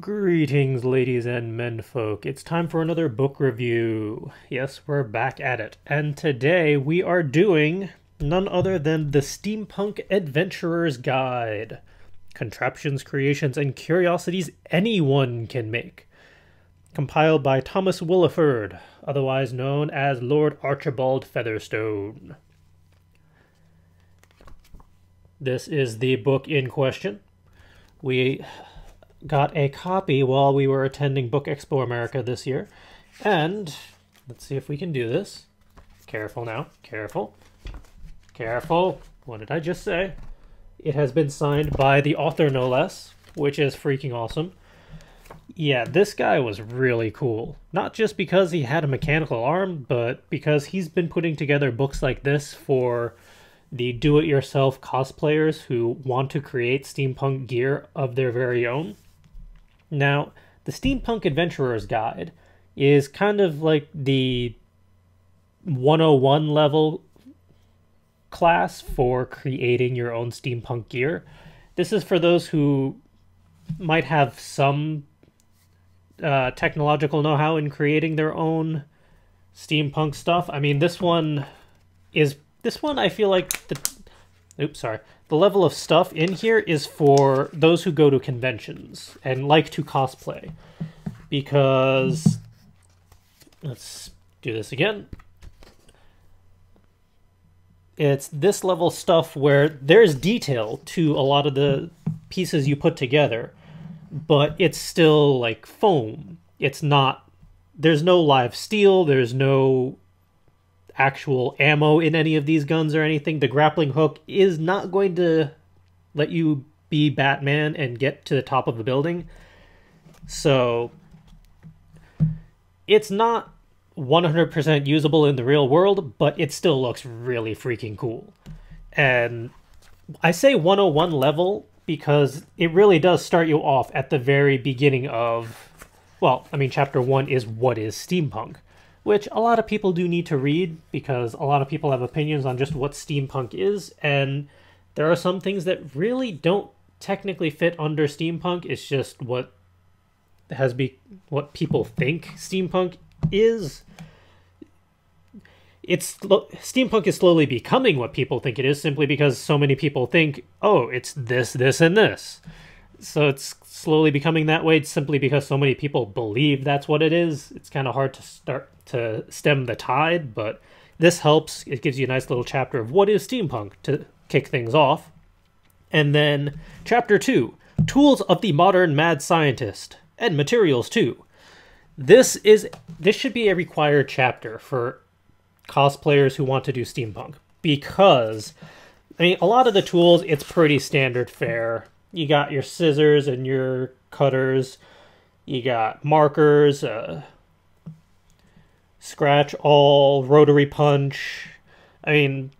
Greetings, ladies and menfolk. It's time for another book review. Yes, we're back at it. And today we are doing none other than the Steampunk Adventurer's Guide. Contraptions, creations, and curiosities anyone can make. Compiled by Thomas Willeford, otherwise known as Lord Archibald Featherstone. This is the book in question. We got a copy while we were attending Book Expo America this year. And let's see if we can do this. Careful now. Careful. Careful. What did I just say? It has been signed by the author, no less, which is freaking awesome. Yeah, this guy was really cool. Not just because he had a mechanical arm, but because he's been putting together books like this for the do-it-yourself cosplayers who want to create steampunk gear of their very own. Now, the Steampunk Adventurer's Guide is kind of like the 101 level class for creating your own steampunk gear. This is for those who might have some technological know-how in creating their own steampunk stuff. I mean, this one I feel like the level of stuff in here is for those who go to conventions and like to cosplay. Because, let's do this again. It's this level stuff where there's detail to a lot of the pieces you put together, but it's still like foam. It's not, there's no live steel, there's no actual ammo in any of these guns or anything. The grappling hook is not going to let you be Batman and get to the top of a building. So it's not 100% usable in the real world, but it still looks really freaking cool. And I say 101 level because it really does start you off at the very beginning of, well, I mean, chapter 1 is what is steampunk, which a lot of people do need to read because a lot of people have opinions on just what steampunk is, and there are some things that really don't technically fit under steampunk. It's just what people think steampunk is. Steampunk is slowly becoming what people think it is simply because so many people think, oh, it's this, this, and this. So it's slowly becoming that way simply because so many people believe that's what it is. It's kind of hard to start to stem the tide, but this helps. It gives you a nice little chapter of what is steampunk to kick things off. And then chapter 2, Tools of the Modern Mad Scientist, and Materials too. This should be a required chapter for cosplayers who want to do steampunk, because I mean, a lot of the tools, it's pretty standard fare. You got your scissors and your cutters. You got markers, scratch awl, rotary punch. I mean,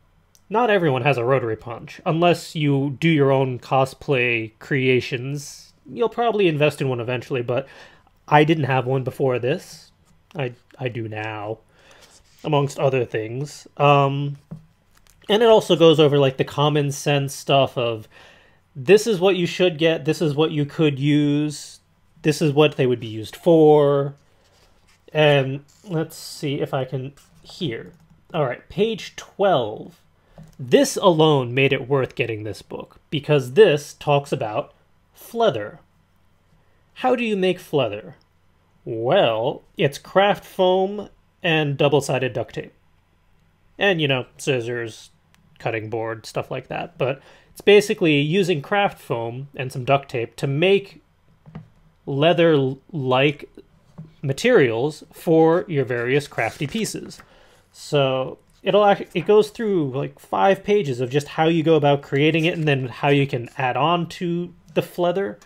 not everyone has a rotary punch. Unless you do your own cosplay creations, you'll probably invest in one eventually, but I didn't have one before this. I do now, amongst other things. And it also goes over like the common sense stuff of this is what you should get, this is what you could use, this is what they would be used for. And let's see if I can here. All right, page 12. This alone made it worth getting this book because this talks about fleather. How do you make fleather? Well, it's craft foam and double-sided duct tape. And, you know, scissors, cutting board, stuff like that. But it's basically using craft foam and some duct tape to make leather-like materials for your various crafty pieces. So it goes through like 5 pages of just how you go about creating it and then how you can add on to the fleather.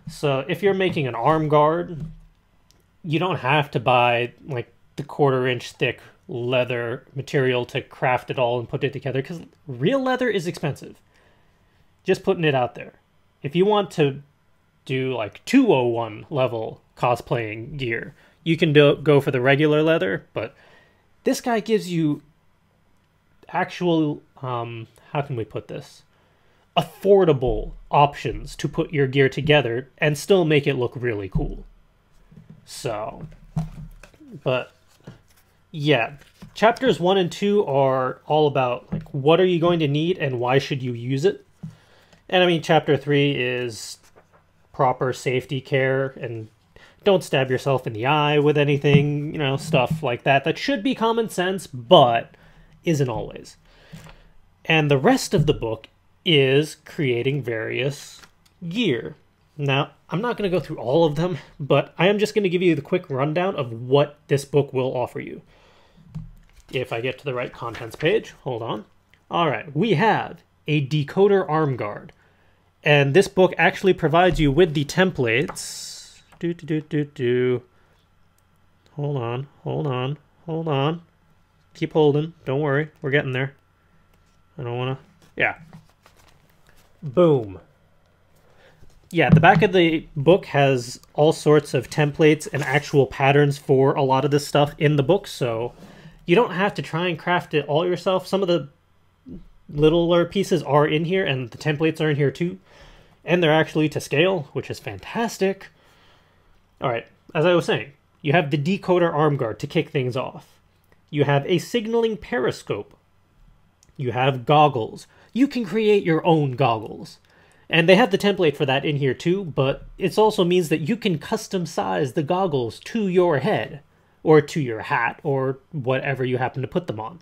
So if you're making an arm guard, you don't have to buy like the 1/4 inch thick leather material to craft it all and put it together, because real leather is expensive. Just putting it out there. If you want to do like 201 level cosplaying gear, you can go for the regular leather, but this guy gives you actual, how can we put this? affordable options to put your gear together and still make it look really cool. So, but yeah, chapters 1 and 2 are all about like what are you going to need and why should you use it. And I mean, chapter 3 is proper safety care and don't stab yourself in the eye with anything, you know, stuff like that. That should be common sense, but isn't always. And the rest of the book is creating various gear. Now, I'm not going to go through all of them, but I am just going to give you the quick rundown of what this book will offer you. If I get to the right contents page, hold on. All right, we have a decoder arm guard. And this book actually provides you with the templates. Hold on. Keep holding. Don't worry. We're getting there. I don't want to... Yeah. Boom. Yeah, the back of the book has all sorts of templates and actual patterns for a lot of this stuff in the book, so you don't have to try and craft it all yourself. Some of the littler pieces are in here, and the templates are in here too. And they're actually to scale, which is fantastic. Alright, as I was saying, you have the decoder arm guard to kick things off. You have a signaling periscope. You have goggles. You can create your own goggles. And they have the template for that in here too, but it also means that you can custom size the goggles to your head, or to your hat, or whatever you happen to put them on.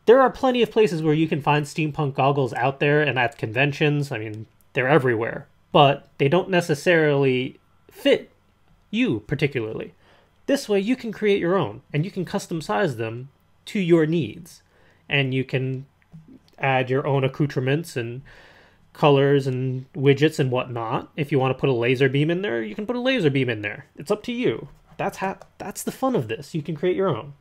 There are plenty of places where you can find steampunk goggles out there and at conventions. I mean, they're everywhere, but they don't necessarily fit you particularly. This way you can create your own, and you can custom size them to your needs. And you can add your own accoutrements and colors and widgets and whatnot. If you want to put a laser beam in there, you can put a laser beam in there. It's up to you. That's the fun of this. You can create your own.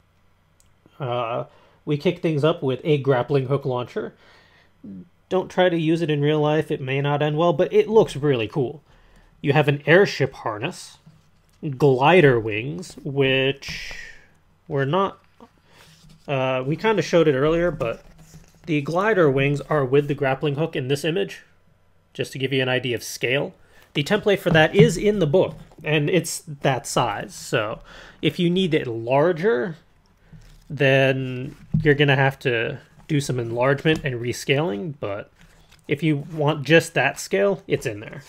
We kick things up with a grappling hook launcher. Don't try to use it in real life. It may not end well, but it looks really cool. You have an airship harness, glider wings, which were not... we kind of showed it earlier, but the glider wings are with the grappling hook in this image, just to give you an idea of scale. The template for that is in the book, and it's that size. So if you need it larger, then you're going to have to do some enlargement and rescaling, but if you want just that scale, it's in there.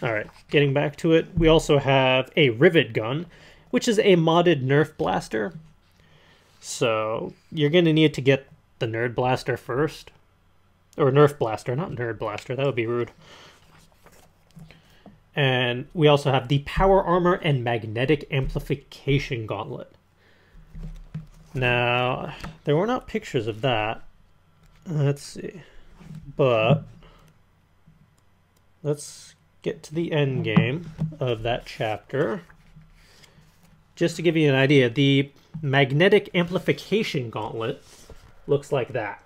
Alright, getting back to it, we also have a rivet gun, which is a modded Nerf blaster. So you're going to need to get the Nerd Blaster first. Or Nerf Blaster, not Nerd Blaster, that would be rude. And we also have the Power Armor and Magnetic Amplification Gauntlet. Now, there were not pictures of that. Let's see. But let's get to the end game of that chapter. Just to give you an idea, the Magnetic Amplification Gauntlet looks like that.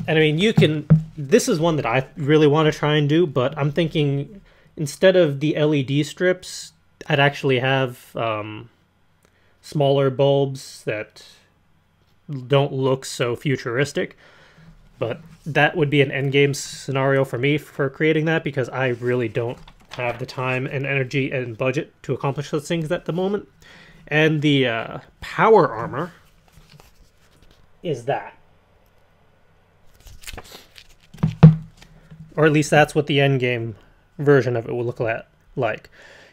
And I mean, you can... This is one that I really want to try and do, but I'm thinking instead of the LED strips, I'd actually have smaller bulbs that don't look so futuristic. But that would be an endgame scenario for me for creating that, because I really don't have the time and energy and budget to accomplish those things at the moment. And the power armor is that. Or at least that's what the endgame version of it will look like.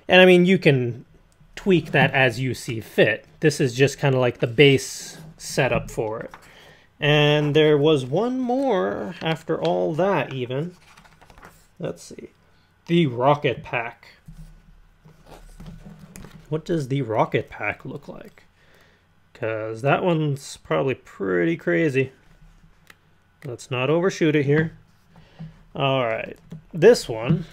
And I mean, you can tweak that as you see fit. This is just kind of like the base setup for it. And there was one more after all that even. Let's see. The rocket pack. What does the rocket pack look like? Because that one's probably pretty crazy. Let's not overshoot it here. Alright, this one,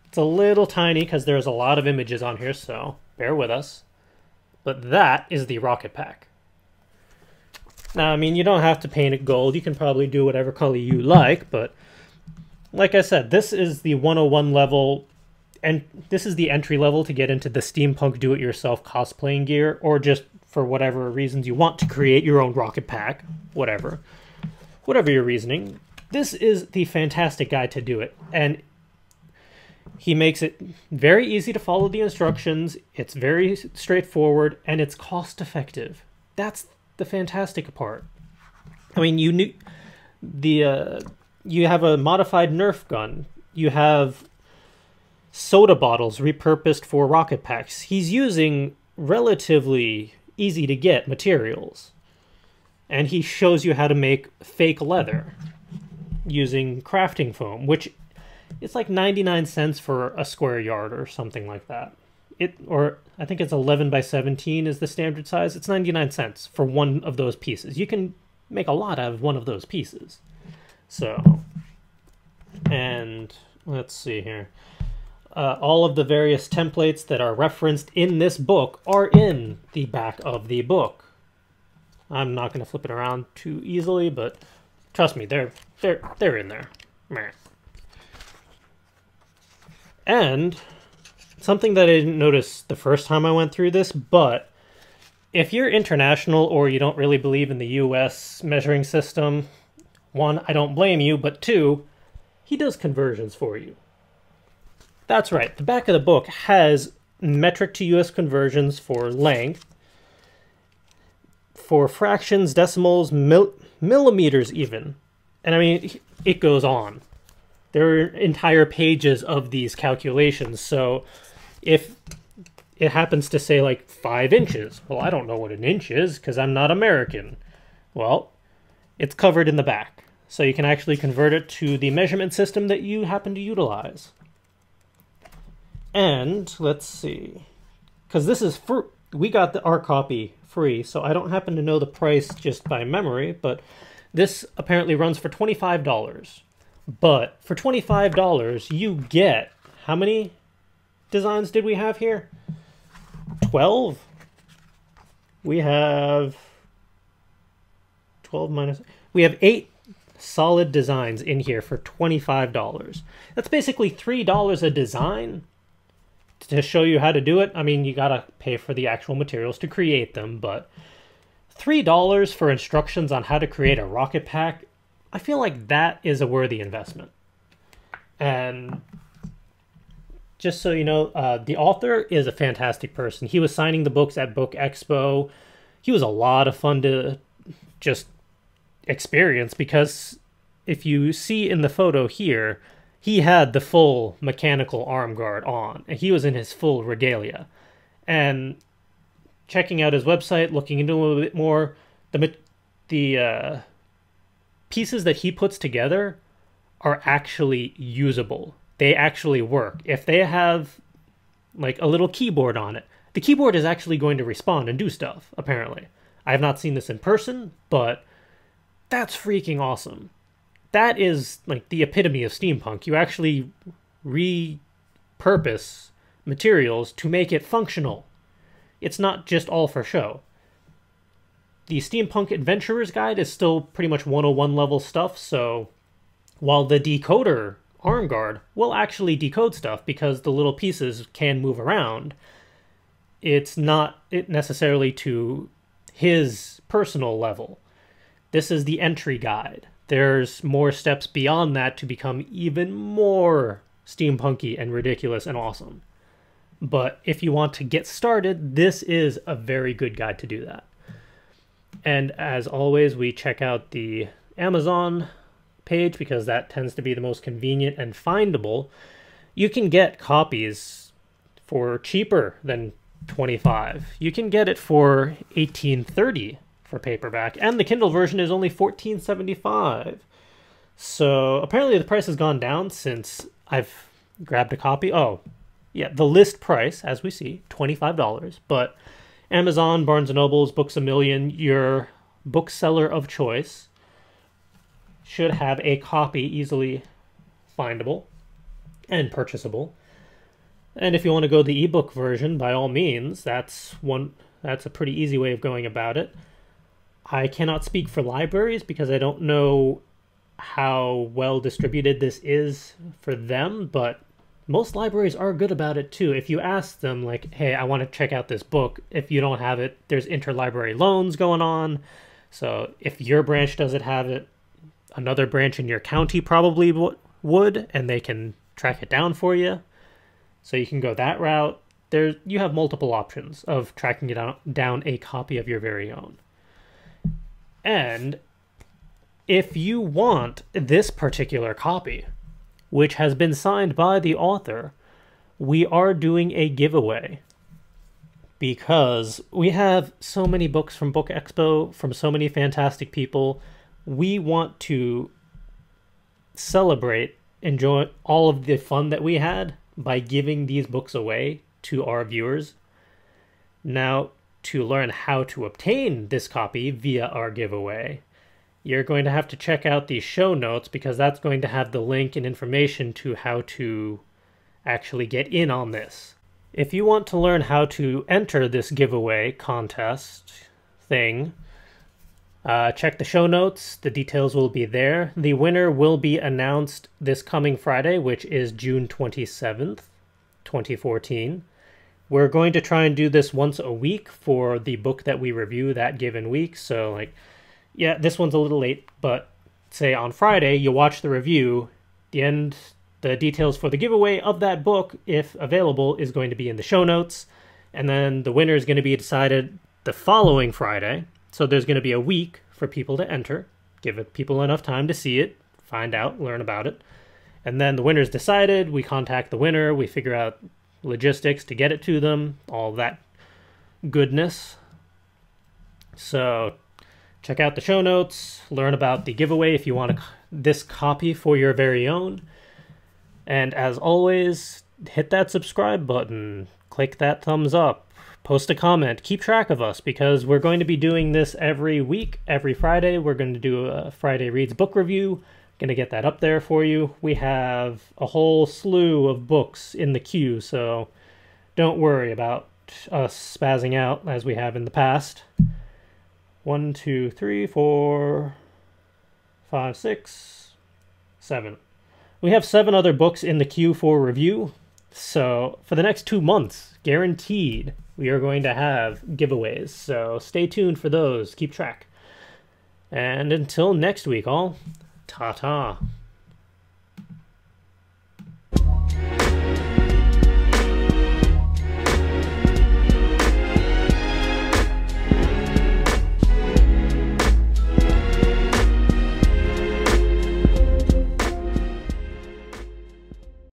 it's a little tiny because there's a lot of images on here, so bear with us. But that is the rocket pack. Now, I mean, you don't have to paint it gold. You can probably do whatever color you like, but like I said, this is the 101 level, and this is the entry level to get into the steampunk do-it-yourself cosplaying gear, or just for whatever reasons you want to create your own rocket pack, whatever. whatever your reasoning, this is the fantastic guide to do it. And he makes it very easy to follow the instructions. It's very straightforward, and it's cost effective. That's the fantastic part. I mean, you have a modified Nerf gun. You have soda bottles repurposed for rocket packs. He's using relatively easy to get materials. And he shows you how to make fake leather using crafting foam, which it's like 99 cents for a square yard or something like that. Or I think it's 11 by 17 is the standard size. It's 99 cents for one of those pieces. You can make a lot out of one of those pieces. So, and let's see here. All of the various templates that are referenced in this book are in the back of the book. I'm not going to flip it around too easily, but trust me, they're in there. And something that I didn't notice the first time I went through this, but if you're international or you don't really believe in the US measuring system, one, I don't blame you, but two, he does conversions for you. That's right, the back of the book has metric to US conversions for length, for fractions, decimals, millimeters even. And I mean, it goes on. There are entire pages of these calculations, so if it happens to say like 5 inches, well, I don't know what an inch is because I'm not American. Well, it's covered in the back, so you can actually convert it to the measurement system that you happen to utilize. And let's see, because this is we got our copy free, so I don't happen to know the price just by memory, but this apparently runs for $25. But for $25, you get, how many designs did we have here? 12? We have 12 minus... We have 8 solid designs in here for $25. That's basically $3 a design to show you how to do it. I mean, you gotta pay for the actual materials to create them, but $3 for instructions on how to create a rocket pack, I feel like that is a worthy investment. And just so you know, the author is a fantastic person. He was signing the books at Book Expo. He was a lot of fun to just experience because if you see in the photo here, he had the full mechanical arm guard on, and he was in his full regalia. And checking out his website, looking into a little bit more, the pieces that he puts together are actually usable. They actually work. If they have like a little keyboard on it, the keyboard is actually going to respond and do stuff, apparently. I have not seen this in person, but that's freaking awesome. That is like the epitome of steampunk. You actually repurpose materials to make it functional. It's not just all for show. The Steampunk Adventurer's Guide is still pretty much 101 level stuff, so while the decoder arm guard will actually decode stuff because the little pieces can move around, it's not necessarily to his personal level. This is the entry guide. There's more steps beyond that to become even more steampunky and ridiculous and awesome. But if you want to get started, this is a very good guide to do that. And as always, we check out the Amazon page because that tends to be the most convenient and findable. You can get copies for cheaper than $25. You can get it for $18.30 for paperback, and the Kindle version is only $14.75. So apparently the price has gone down since I've grabbed a copy. Oh, yeah, the list price, as we see, $25, but Amazon, Barnes & Noble's, Books A Million, your bookseller of choice, should have a copy easily findable and purchasable. And if you want to go the ebook version, by all means, that's a pretty easy way of going about it. I cannot speak for libraries because I don't know how well distributed this is for them, but most libraries are good about it too. If you ask them, like, hey, I want to check out this book, if you don't have it, there's interlibrary loans going on. So if your branch doesn't have it, another branch in your county probably would, and they can track it down for you. So you can go that route. You have multiple options of tracking it down a copy of your very own. And if you want this particular copy, which has been signed by the author, we are doing a giveaway. Because we have so many books from Book Expo, from so many fantastic people, we want to celebrate, enjoy all of the fun that we had by giving these books away to our viewers. Now, to learn how to obtain this copy via our giveaway, you're going to have to check out the show notes, because that's going to have the link and information to how to actually get in on this. If you want to learn how to enter this giveaway contest thing, check the show notes. The details will be there. The winner will be announced this coming Friday, which is June 27th, 2014. We're going to try and do this once a week for the book that we review that given week. So, like, yeah, this one's a little late, but say on Friday, you watch the review, the details for the giveaway of that book, if available, is going to be in the show notes. And then the winner is going to be decided the following Friday. So there's going to be a week for people to enter. Give people enough time to see it, find out, learn about it. And then the winner's decided. We contact the winner. We figure out logistics to get it to them. All that goodness. So check out the show notes. Learn about the giveaway if you want this copy for your very own. And as always, hit that subscribe button, click that thumbs up, post a comment, keep track of us, because we're going to be doing this every week. Every Friday, we're going to do a Friday Reads book review. Going to get that up there for you. We have a whole slew of books in the queue, so don't worry about us spazzing out as we have in the past. 1, 2, 3, 4, 5, 6, 7. We have 7 other books in the queue for review, so for the next 2 months, guaranteed, we are going to have giveaways, so stay tuned for those, keep track. And until next week, all, ta-ta.